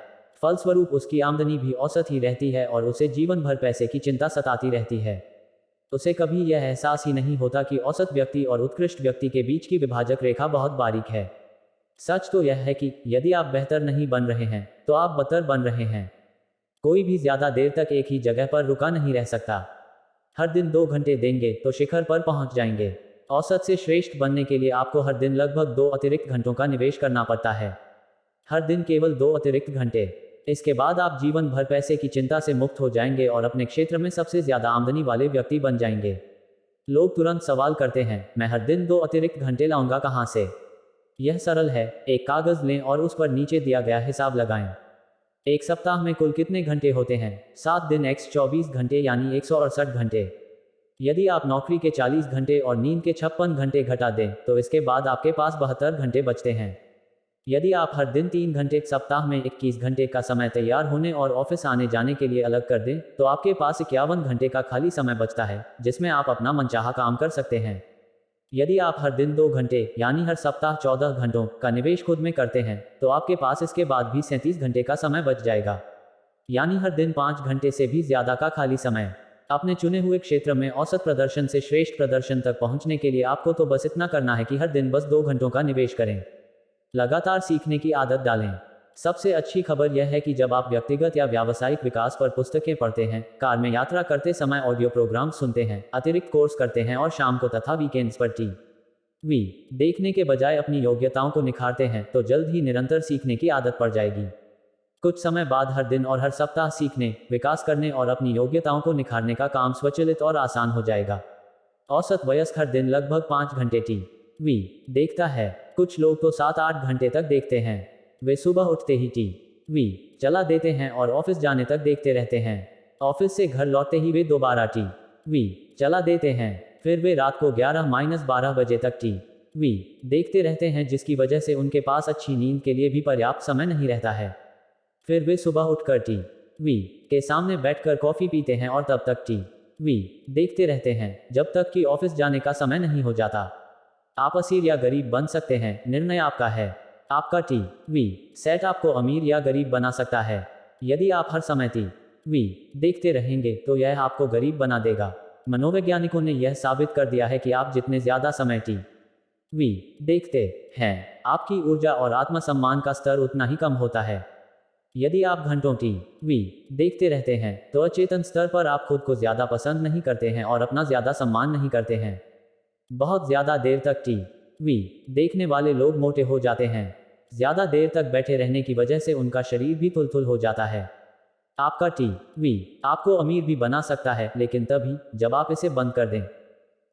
फलस्वरूप उसकी आमदनी भी औसत ही रहती है और उसे जीवन भर पैसे की चिंता सताती रहती है। उसे कभी यह एहसास ही नहीं होता कि औसत व्यक्ति और उत्कृष्ट व्यक्ति के बीच की विभाजक रेखा बहुत बारीक है। सच तो यह है कि यदि आप बेहतर नहीं बन रहे हैं, तो आप बदतर बन रहे हैं। कोई भी ज्यादा देर तक एक ही जगह पर रुका नहीं रह सकता। हर दिन 2 घंटे देंगे तो शिखर पर पहुंच जाएंगे। औसत से श्रेष्ठ बनने के लिए आपको हर दिन लगभग 2 अतिरिक्त घंटों का निवेश करना पड़ता है। हर दिन केवल 2 अतिरिक्त घंटे। इसके बाद आप जीवन भर पैसे की चिंता से मुक्त हो जाएंगे और अपने क्षेत्र में सबसे ज्यादा आमदनी वाले व्यक्ति बन जाएंगे। लोग तुरंत सवाल करते हैं, मैं हर दिन 2 अतिरिक्त घंटे लाऊंगा कहां से? यह सरल है। एक कागज लें और उस पर नीचे दिया गया हिसाब लगाएं। एक सप्ताह में कुल कितने घंटे होते हैं? 7 दिन x 24 घंटे यानी 168 घंटे। यदि आप नौकरी के 40 घंटे और नींद के 56 घंटे घटा दें, तो इसके बाद आपके पास 72 घंटे बचते हैं। यदि आप हर दिन 3 घंटे, सप्ताह में 21 घंटे का समय तैयार होने और ऑफिस आने जाने के लिए अलग कर दें, तो आपके पास 51 घंटे का खाली समय बचता है, जिसमें आप अपना मनचाहा काम कर सकते हैं। यदि आप हर दिन 2 घंटे यानी हर सप्ताह 14 घंटों का निवेश खुद में करते हैं, तो आपके पास इसके बाद भी 37 घंटे का समय बच जाएगा, यानी हर दिन 5 घंटे से भी ज्यादा का खाली समय। अपने चुने हुए क्षेत्र में औसत प्रदर्शन से श्रेष्ठ प्रदर्शन तक पहुंचने के लिए आपको तो बस इतना करना है कि हर दिन बस 2 घंटों का निवेश करें। लगातार सीखने की आदत डालें। सबसे अच्छी खबर यह है कि जब आप व्यक्तिगत या व्यावसायिक विकास पर पुस्तकें पढ़ते हैं, कार में यात्रा करते समय ऑडियो प्रोग्राम सुनते हैं, अतिरिक्त कोर्स करते हैं और शाम को तथा वीकेंड्स पर टीवी देखने के बजाय अपनी योग्यताओं को निखारते हैं, तो जल्द ही निरंतर सीखने की आदत पड़ जाएगी। कुछ समय बाद हर दिन और हर सप्ताह सीखने, विकास करने और अपनी योग्यताओं को निखारने का काम स्वचालित और आसान हो जाएगा। औसत वयस्क हर दिन लगभग 5 घंटे टीवी देखता है। कुछ लोग तो 7-8 घंटे तक देखते हैं। वे सुबह उठते ही टीवी चला देते हैं और ऑफिस जाने तक देखते रहते हैं। ऑफिस से घर लौटते ही वे दोबारा टीवी चला देते हैं। फिर वे रात को 11-12 बजे तक टीवी देखते रहते हैं, जिसकी वजह से उनके पास अच्छी नींद के लिए भी पर्याप्त समय नहीं रहता है। फिर वे सुबह उठकर टीवी के सामने बैठकर कॉफी पीते हैं और तब तक टीवी देखते रहते हैं जब तक कि ऑफिस जाने का समय नहीं हो जाता। आप अमीर या गरीब बन सकते हैं, निर्णय आपका है। आपका टीवी सेट आपको अमीर या गरीब बना सकता है। यदि आप हर समय टीवी देखते रहेंगे तो यह आपको गरीब बना देगा। मनोवैज्ञानिकों ने यह साबित कर दिया है कि आप जितने ज्यादा समय टीवी देखते हैं, आपकी ऊर्जा और आत्मसम्मान का स्तर उतना ही कम होता है। यदि आप घंटों टीवी देखते रहते हैं तो अचेतन स्तर पर आप खुद को ज्यादा पसंद नहीं करते हैं और अपना ज्यादा सम्मान नहीं करते हैं। बहुत ज्यादा देर तक टीवी देखने वाले लोग मोटे हो जाते हैं। ज्यादा देर तक बैठे रहने की वजह से उनका शरीर भी थुलथुल हो जाता है। आपका टीवी आपको अमीर भी बना सकता है, लेकिन तभी जब आप इसे बंद कर दें।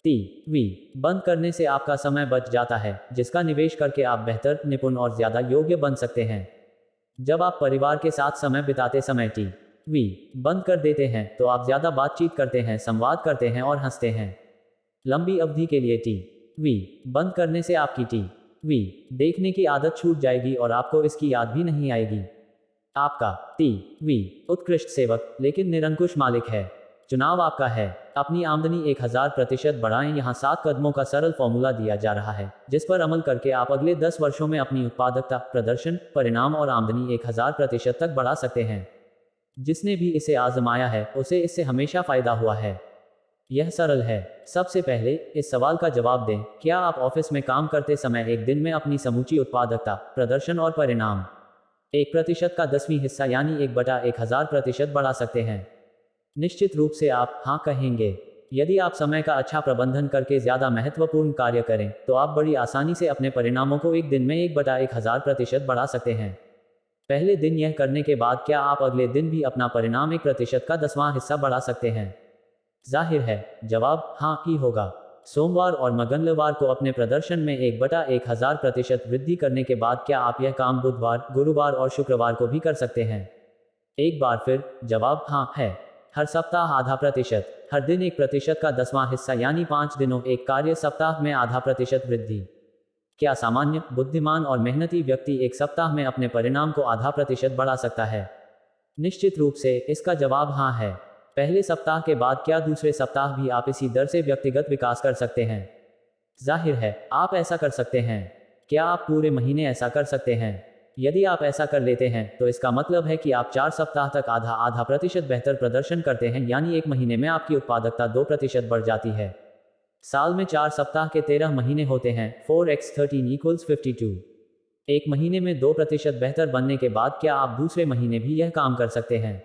टीवी बंद करने से आपका समय बच जाता है, जिसका निवेश करके आप बेहतर, निपुण और ज्यादा योग्य बन सकते हैं। जब आप परिवार के साथ समय बिताते समय टीवी बंद कर देते हैं तो आप ज्यादा बातचीत करते हैं, संवाद करते हैं और हंसते हैं। लंबी अवधि के लिए टीवी बंद करने से आपकी टीवी देखने की आदत छूट जाएगी और आपको इसकी याद भी नहीं आएगी। आपका टीवी उत्कृष्ट सेवक लेकिन निरंकुश मालिक है। चुनाव आपका है। अपनी आमदनी 1000% बढ़ाएं। यहाँ 7 कदमों का सरल फॉर्मूला दिया जा रहा है, जिस पर अमल करके आप अगले 10 वर्षों में अपनी उत्पादकता, प्रदर्शन, परिणाम और आमदनी 1000% तक बढ़ा सकते हैं। जिसने भी इसे आजमाया है उसे इससे हमेशा फायदा हुआ है। यह सरल है। सबसे पहले इस सवाल का जवाब दें, क्या आप ऑफिस में काम करते समय एक दिन में अपनी समूची उत्पादकता, प्रदर्शन और परिणाम 1% का 10वीं हिस्सा यानी 1/1000% बढ़ा सकते हैं? निश्चित रूप से आप हाँ कहेंगे। यदि आप समय का अच्छा प्रबंधन करके ज्यादा महत्वपूर्ण कार्य करें तो आप बड़ी आसानी से अपने परिणामों को एक दिन में 1/1000% बढ़ा सकते हैं। पहले दिन यह करने के बाद क्या आप अगले दिन भी अपना परिणाम 1% का 10वां हिस्सा बढ़ा सकते हैं? जाहिर है जवाब हाँ ही होगा। सोमवार और मंगलवार को अपने प्रदर्शन में 1/1000% वृद्धि करने के बाद क्या आप यह काम बुधवार, गुरुवार और शुक्रवार को भी कर सकते हैं? एक बार फिर जवाब हाँ है। हर सप्ताह आधा प्रतिशत, हर दिन 1% का 10वां हिस्सा यानी 5 दिनों एक कार्य सप्ताह में आधा प्रतिशत वृद्धि। क्या सामान्य, बुद्धिमान और मेहनती व्यक्ति एक सप्ताह में अपने परिणाम को आधा प्रतिशत बढ़ा सकता है? निश्चित रूप से इसका जवाब हाँ है। पहले सप्ताह के बाद क्या दूसरे सप्ताह भी आप इसी दर से व्यक्तिगत विकास कर सकते हैं? जाहिर है आप ऐसा कर सकते हैं। क्या आप पूरे महीने ऐसा कर सकते हैं? यदि आप ऐसा कर लेते हैं तो इसका मतलब है कि आप 4 सप्ताह तक आधा प्रतिशत बेहतर प्रदर्शन करते हैं, यानी एक महीने में आपकी उत्पादकता 2% बढ़ जाती है। साल में 4 सप्ताह के 13 महीने होते हैं। 4x13 = 52। एक महीने में 2% बेहतर बनने के बाद क्या आप दूसरे महीने भी यह काम कर सकते हैं?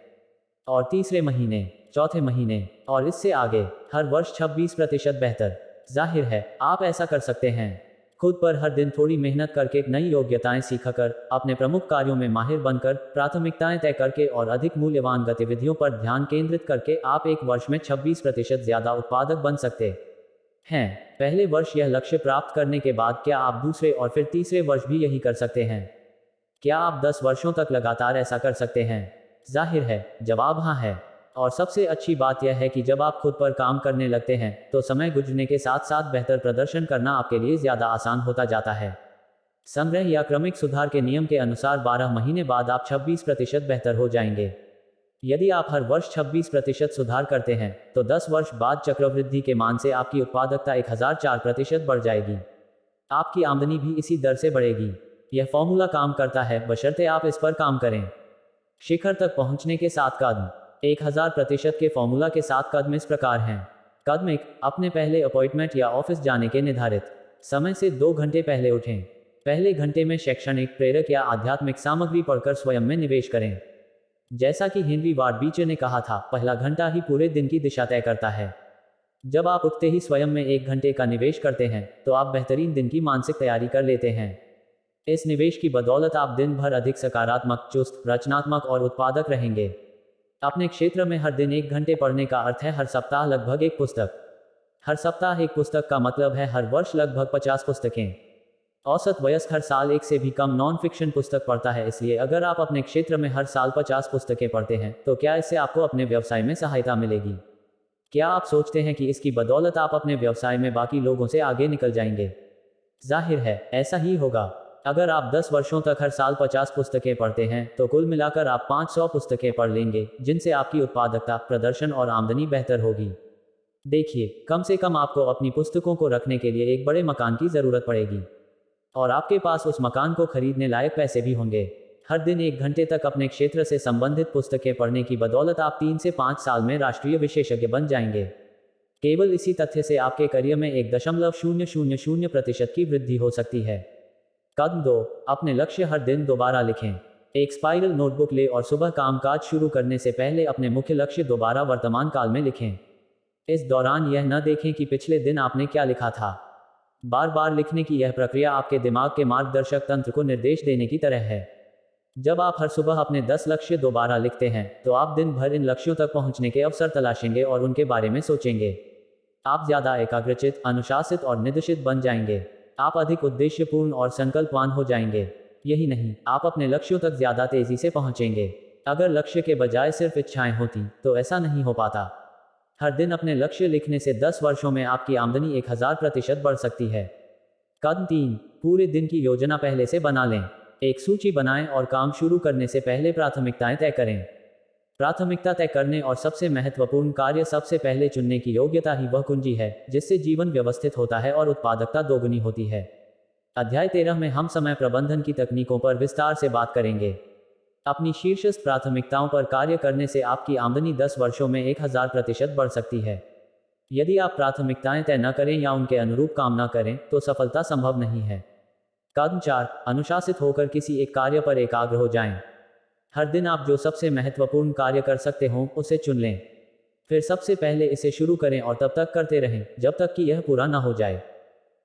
और तीसरे महीने, चौथे महीने और इससे आगे हर वर्ष 26% बेहतर? जाहिर है आप ऐसा कर सकते हैं। खुद पर हर दिन थोड़ी मेहनत करके, नई योग्यताएं सीखकर, अपने प्रमुख कार्यों में माहिर बनकर, प्राथमिकताएं तय करके और अधिक मूल्यवान गतिविधियों पर ध्यान केंद्रित करके आप एक वर्ष में 26% ज्यादा उत्पादक बन सकते हैं। पहले वर्ष यह लक्ष्य प्राप्त करने के बाद क्या आप दूसरे और फिर तीसरे वर्ष भी यही कर सकते हैं? क्या आप 10 वर्षों तक लगातार ऐसा कर सकते हैं? जाहिर है जवाब हाँ है। और सबसे अच्छी बात यह है कि जब आप खुद पर काम करने लगते हैं तो समय गुजरने के साथ साथ बेहतर प्रदर्शन करना आपके लिए ज्यादा आसान होता जाता है। संग्रह या क्रमिक सुधार के नियम के अनुसार 12 महीने बाद आप 26% बेहतर हो जाएंगे। यदि आप हर वर्ष 26% सुधार करते हैं तो 10 वर्ष बाद चक्रवृद्धि के मान से आपकी उत्पादकता 1004% बढ़ जाएगी। आपकी आमदनी भी इसी दर से बढ़ेगी। यह फॉर्मूला काम करता है, बशर्ते आप इस पर काम करें। शिखर तक पहुंचने के 7 कदम। 1000% के फॉर्मूला के 7 कदम इस प्रकार हैं। कदम 1, अपने पहले अपॉइंटमेंट या ऑफिस जाने के निर्धारित समय से 2 घंटे पहले उठें। पहले घंटे में शैक्षणिक, प्रेरक या आध्यात्मिक सामग्री पढ़कर स्वयं में निवेश करें। जैसा कि हेनरी वार्ड बीचर ने कहा था, पहला घंटा ही पूरे दिन की दिशा तय करता है। जब आप उठते ही स्वयं में 1 घंटे का निवेश करते हैं तो आप बेहतरीन दिन की मानसिक तैयारी कर लेते हैं। इस निवेश की बदौलत आप दिन भर अधिक सकारात्मक, चुस्त, रचनात्मक और उत्पादक रहेंगे। अपने क्षेत्र में हर दिन 1 घंटे पढ़ने का अर्थ है हर सप्ताह लगभग 1 पुस्तक। हर सप्ताह 1 पुस्तक का मतलब है हर वर्ष लगभग 50 पुस्तकें। औसत वयस्क हर साल एक से भी कम नॉन फिक्शन पुस्तक पढ़ता है, इसलिए अगर आप अपने क्षेत्र में हर साल 50 पुस्तकें पढ़ते हैं तो क्या इससे आपको अपने व्यवसाय में सहायता मिलेगी? क्या आप सोचते हैं कि इसकी बदौलत आप अपने व्यवसाय में बाकी लोगों से आगे निकल जाएंगे? जाहिर है ऐसा ही होगा। अगर आप 10 वर्षों तक हर साल 50 पुस्तकें पढ़ते हैं तो कुल मिलाकर आप 500 पुस्तकें पढ़ लेंगे, जिनसे आपकी उत्पादकता, प्रदर्शन और आमदनी बेहतर होगी। देखिए, कम से कम आपको अपनी पुस्तकों को रखने के लिए एक बड़े मकान की ज़रूरत पड़ेगी और आपके पास उस मकान को खरीदने लायक पैसे भी होंगे। हर दिन 1 घंटे तक अपने क्षेत्र से संबंधित पुस्तकें पढ़ने की बदौलत आप 3 से 5 साल में राष्ट्रीय विशेषज्ञ बन जाएंगे। केवल इसी तथ्य से आपके करियर में 1.000% की वृद्धि हो सकती है। कदम 2, अपने लक्ष्य हर दिन दोबारा लिखें। एक स्पाइरल नोटबुक लें और सुबह कामकाज शुरू करने से पहले अपने मुख्य लक्ष्य दोबारा वर्तमान काल में लिखें। इस दौरान यह न देखें कि पिछले दिन आपने क्या लिखा था। बार बार लिखने की यह प्रक्रिया आपके दिमाग के मार्गदर्शक तंत्र को निर्देश देने की तरह है। जब आप हर सुबह अपने 10 लक्ष्य दोबारा लिखते हैं तो आप दिन भर इन लक्ष्यों तक पहुंचने के अवसर तलाशेंगे और उनके बारे में सोचेंगे। आप ज्यादा एकाग्रचित, अनुशासित और निदेशित बन जाएंगे। आप अधिक उद्देश्यपूर्ण और संकल्पवान हो जाएंगे। यही नहीं, आप अपने लक्ष्यों तक ज्यादा तेजी से पहुंचेंगे। अगर लक्ष्य के बजाय सिर्फ इच्छाएं होती तो ऐसा नहीं हो पाता। हर दिन अपने लक्ष्य लिखने से 10 वर्षों में आपकी आमदनी 1000% बढ़ सकती है। कदम 3, पूरे दिन की योजना पहले से बना लें। एक सूची बनाएं और काम शुरू करने से पहले प्राथमिकताएं तय करें। प्राथमिकता तय करने और सबसे महत्वपूर्ण कार्य सबसे पहले चुनने की योग्यता ही वह कुंजी है जिससे जीवन व्यवस्थित होता है और उत्पादकता दोगुनी होती है। अध्याय 13 में हम समय प्रबंधन की तकनीकों पर विस्तार से बात करेंगे। अपनी शीर्षस्थ प्राथमिकताओं पर कार्य करने से आपकी आमदनी 10 वर्षों में 1000% बढ़ सकती है। यदि आप प्राथमिकताएं तय न करें या उनके अनुरूप काम न करें तो सफलता संभव नहीं है। कदम 4, अनुशासित होकर किसी एक कार्य पर एकाग्र हो जाएं। हर दिन आप जो सबसे महत्वपूर्ण कार्य कर सकते हो उसे चुन लें। फिर सबसे पहले इसे शुरू करें और तब तक करते रहें जब तक कि यह पूरा न हो जाए।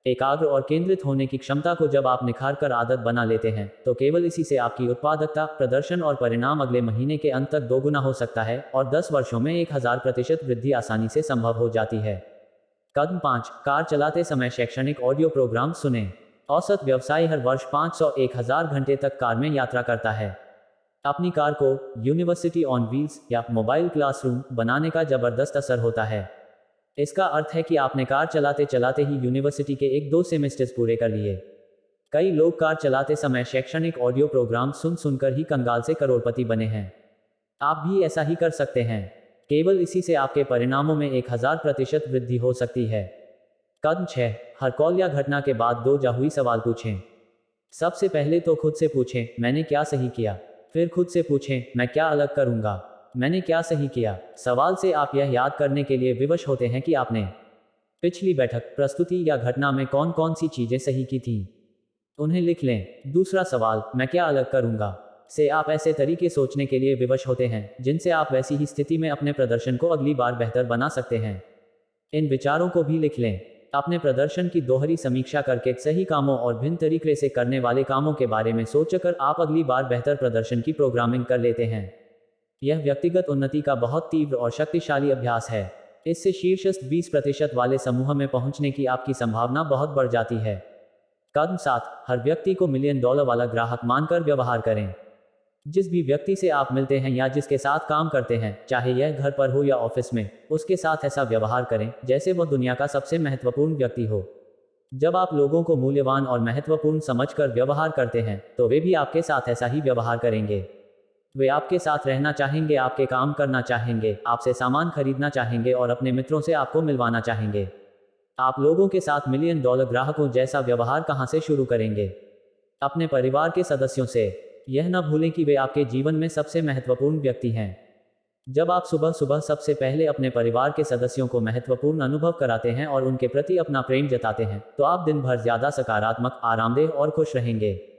एकाग्र और केंद्रित होने की क्षमता को जब आप निखार कर आदत बना लेते हैं तो केवल इसी से आपकी उत्पादकता, प्रदर्शन और परिणाम अगले महीने के अंत तक दोगुना हो सकता है और 10 वर्षों में 1000% वृद्धि आसानी से संभव हो जाती है। कदम 5, कार चलाते समय शैक्षणिक ऑडियो प्रोग्राम सुनें। औसत व्यवसायी हर वर्ष 500-1000 घंटे तक कार में यात्रा करता है। अपनी कार को यूनिवर्सिटी ऑन व्हील्स या मोबाइल क्लासरूम बनाने का जबरदस्त असर होता है। इसका अर्थ है कि आपने कार चलाते चलाते ही यूनिवर्सिटी के 1-2 सेमेस्टर्स पूरे कर लिए। कई लोग कार चलाते समय शैक्षणिक ऑडियो प्रोग्राम सुन सुनकर ही कंगाल से करोड़पति बने हैं। आप भी ऐसा ही कर सकते हैं। केवल इसी से आपके परिणामों में 1000% वृद्धि हो सकती है। कदम 6, हर कॉल या घटना के बाद 2 जाहुई सवाल पूछें। सबसे पहले तो खुद से पूछें, मैंने क्या सही किया। फिर खुद से पूछें, मैं क्या अलग करूंगा। मैंने क्या सही किया। सवाल से आप यह याद करने के लिए विवश होते हैं कि आपने पिछली बैठक, प्रस्तुति या घटना में कौन कौन सी चीजें सही की थीं। उन्हें लिख लें। दूसरा सवाल, मैं क्या अलग करूंगा, से आप ऐसे तरीके सोचने के लिए विवश होते हैं जिनसे आप वैसी ही स्थिति में अपने प्रदर्शन को अगली बार बेहतर बना सकते हैं। इन विचारों को भी लिख लें। अपने प्रदर्शन की दोहरी समीक्षा करके सही कामों और भिन्न तरीके से करने वाले कामों के बारे में सोचकर आप अगली बार बेहतर प्रदर्शन की प्रोग्रामिंग कर लेते हैं। यह व्यक्तिगत उन्नति का बहुत तीव्र और शक्तिशाली अभ्यास है। इससे शीर्षस्थ 20% वाले समूह में पहुंचने की आपकी संभावना बहुत बढ़ जाती है। कदम 7, हर व्यक्ति को $1 मिलियन वाला ग्राहक मानकर व्यवहार करें। जिस भी व्यक्ति से आप मिलते हैं या जिसके साथ काम करते हैं, चाहे यह घर पर हो या ऑफिस में, उसके साथ ऐसा व्यवहार करें जैसे वह दुनिया का सबसे महत्वपूर्ण व्यक्ति हो। जब आप लोगों को मूल्यवान और महत्वपूर्ण समझकर व्यवहार करते हैं तो वे भी आपके साथ ऐसा ही व्यवहार करेंगे। वे आपके साथ रहना चाहेंगे, आपके काम करना चाहेंगे, आपसे सामान खरीदना चाहेंगे और अपने मित्रों से आपको मिलवाना चाहेंगे। आप लोगों के साथ $1 मिलियन ग्राहकों जैसा व्यवहार कहां से शुरू करेंगे? अपने परिवार के सदस्यों से। यह न भूलें कि वे आपके जीवन में सबसे महत्वपूर्ण व्यक्ति हैं। जब आप सुबह सुबह सबसे पहले अपने परिवार के सदस्यों को महत्वपूर्ण अनुभव कराते हैं और उनके प्रति अपना प्रेम जताते हैं तो आप दिन भर ज्यादा सकारात्मक, आरामदेह और खुश रहेंगे।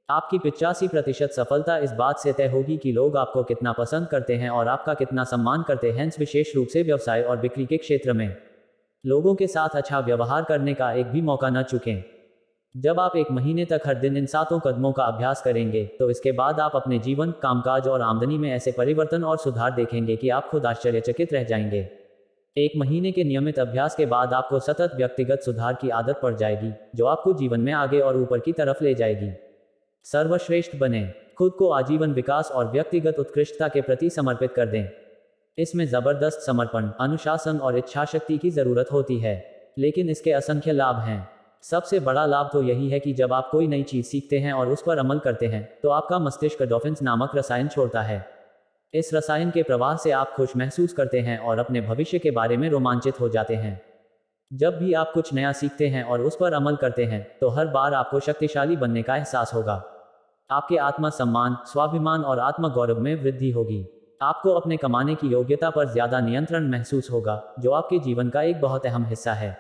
आपकी 85% सफलता इस बात से तय होगी कि लोग आपको कितना पसंद करते हैं और आपका कितना सम्मान करते हैं, विशेष रूप से व्यवसाय और बिक्री के क्षेत्र में। लोगों के साथ अच्छा व्यवहार करने का एक भी मौका न चूकें। जब आप 1 महीने तक हर दिन इन 7 कदमों का अभ्यास करेंगे तो इसके बाद आप अपने जीवन, कामकाज और आमदनी में ऐसे परिवर्तन और सुधार देखेंगे कि आप खुद आश्चर्यचकित रह जाएंगे। 1 महीने के नियमित अभ्यास के बाद आपको सतत व्यक्तिगत सुधार की आदत पड़ जाएगी, जो आपको जीवन में आगे और ऊपर की तरफ ले जाएगी। सर्वश्रेष्ठ बने। खुद को आजीवन विकास और व्यक्तिगत उत्कृष्टता के प्रति समर्पित कर दें। इसमें जबरदस्त समर्पण, अनुशासन और इच्छाशक्ति की जरूरत होती है, लेकिन इसके असंख्य लाभ हैं। सबसे बड़ा लाभ तो यही है कि जब आप कोई नई चीज सीखते हैं और उस पर अमल करते हैं, तो आपका मस्तिष्क एंडोर्फिन नामक रसायन छोड़ता है। इस रसायन के प्रवाह से आप खुश महसूस करते हैं और अपने भविष्य के बारे में रोमांचित हो जाते हैं। जब भी आप कुछ नया सीखते हैं और उस पर अमल करते हैं, तो हर बार आपको शक्तिशाली बनने का एहसास होगा। आपके आत्मसम्मान, स्वाभिमान और आत्मगौरव में वृद्धि होगी। आपको अपने कमाने की योग्यता पर ज्यादा नियंत्रण महसूस होगा, जो आपके जीवन का एक बहुत अहम हिस्सा है।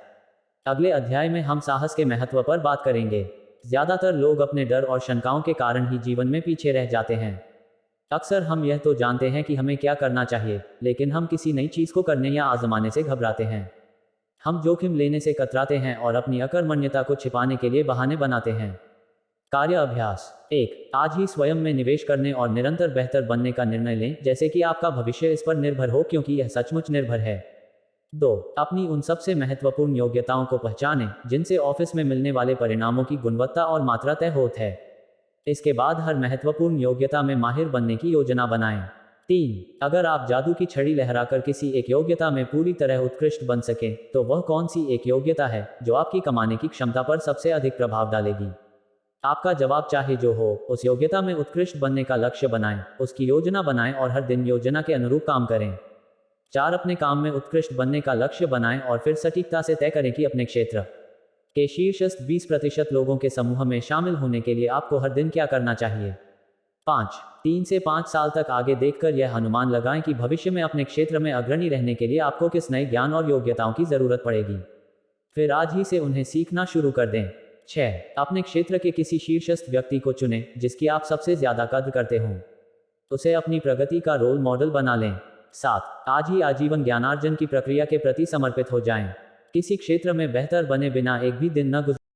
अगले अध्याय में हम साहस के महत्व पर बात करेंगे। ज्यादातर लोग अपने डर और शंकाओं के कारण ही जीवन में पीछे रह जाते हैं। अक्सर हम यह तो जानते हैं कि हमें क्या करना चाहिए, लेकिन हम किसी नई चीज को करने या आजमाने से घबराते हैं। हम जोखिम लेने से कतराते हैं और अपनी अकर्मण्यता को छिपाने के लिए बहाने बनाते हैं। कार्य अभ्यास 1। आज ही स्वयं में निवेश करने और निरंतर बेहतर बनने का निर्णय लें, जैसे कि आपका भविष्य इस पर निर्भर हो, क्योंकि यह सचमुच निर्भर है। 2। अपनी उन सबसे महत्वपूर्ण योग्यताओं को पहचानें, जिनसे ऑफिस में मिलने वाले परिणामों की गुणवत्ता और मात्रा तय होती है। इसके बाद हर महत्वपूर्ण योग्यता में माहिर बनने की योजना बनाएं। 3। अगर आप जादू की छड़ी लहराकर किसी एक योग्यता में पूरी तरह उत्कृष्ट बन सकें, तो वह कौन सी एक योग्यता है जो आपकी कमाने की क्षमता पर सबसे अधिक प्रभाव डालेगी? आपका जवाब चाहे जो हो, उस योग्यता में उत्कृष्ट बनने का लक्ष्य बनाएं, उसकी योजना बनाएं और हर दिन योजना के अनुरूप काम करें। 4। अपने काम में उत्कृष्ट बनने का लक्ष्य बनाएं और फिर सटीकता से तय करें कि अपने क्षेत्र के शीर्षस्थ 20% लोगों के समूह में शामिल होने के लिए आपको हर दिन क्या करना चाहिए। 5। 3 से 5 साल तक आगे देखकर यह अनुमान लगाएं कि भविष्य में अपने क्षेत्र में अग्रणी रहने के लिए आपको किस नए ज्ञान और योग्यताओं की जरूरत पड़ेगी। फिर आज ही से उन्हें सीखना शुरू कर दें। 6। अपने क्षेत्र के किसी शीर्षस्थ व्यक्ति को चुनें, जिसकी आप सबसे ज्यादा कद्र करते हों। उसे अपनी प्रगति का रोल मॉडल बना लें। 7। आज ही आजीवन ज्ञानार्जन की प्रक्रिया के प्रति समर्पित हो जाएं। किसी क्षेत्र में बेहतर बने बिना एक भी दिन न गुजरें।